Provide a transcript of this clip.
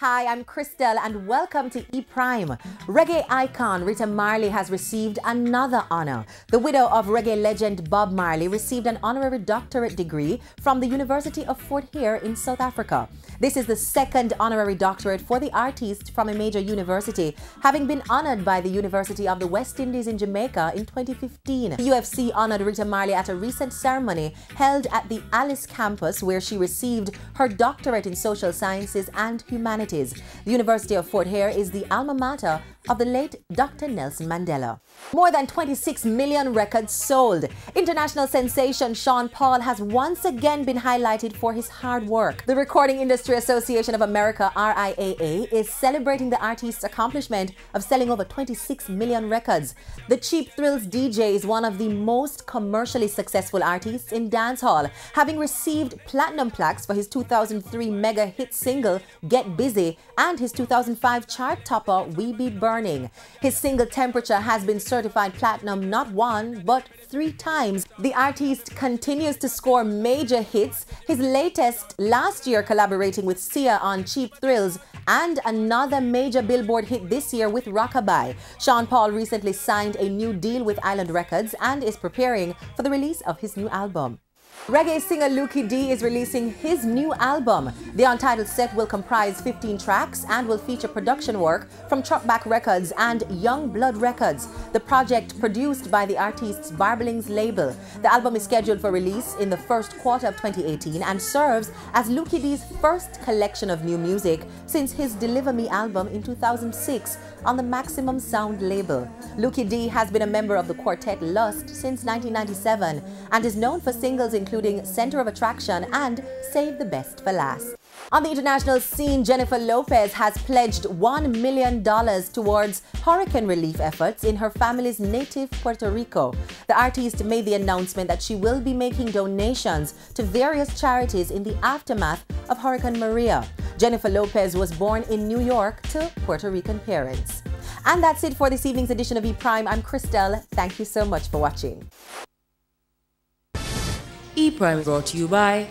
Hi, I'm Christelle and welcome to E-Prime. Reggae icon Rita Marley has received another honor. The widow of reggae legend Bob Marley received an honorary doctorate degree from the University of Fort Hare in South Africa. This is the second honorary doctorate for the artist from a major university, having been honored by the University of the West Indies in Jamaica in 2015. The UFC honored Rita Marley at a recent ceremony held at the Alice campus where she received her doctorate in social sciences and humanities. The University of Fort Hare is the alma mater of the late Dr. Nelson Mandela. More than 26 million records sold. International sensation Sean Paul has once again been highlighted for his hard work. The Recording Industry Association of America, RIAA, is celebrating the artist's accomplishment of selling over 26 million records. The Cheap Thrills DJ is one of the most commercially successful artists in dancehall, having received platinum plaques for his 2003 mega hit single Get Busy and his 2005 chart topper We Be Burning. His single Temperature has been certified platinum not one but 3 times. The artist continues to score major hits, his latest last year collaborating with Sia on Cheap Thrills, and another major Billboard hit this year with Rockabye. Sean Paul recently signed a new deal with Island Records and is preparing for the release of his new album. Reggae singer Lukie D is releasing his new album. The untitled set will comprise 15 tracks and will feature production work from Truckback Records and Young Blood Records. The project produced by the artist's Barblings label. The album is scheduled for release in the first quarter of 2018 and serves as Lukie D's first collection of new music since his Deliver Me album in 2006 on the Maximum Sound label. Lukie D has been a member of the quartet Lust since 1997 and is known for singles including Center of Attraction and Save the Best for Last. On the international scene, Jennifer Lopez has pledged $1 million towards hurricane relief efforts in her family's native Puerto Rico. The artist made the announcement that she will be making donations to various charities in the aftermath of Hurricane Maria. Jennifer Lopez was born in New York to Puerto Rican parents. And that's it for this evening's edition of E-Prime. I'm Christelle. Thank you so much for watching. E-Prime brought to you by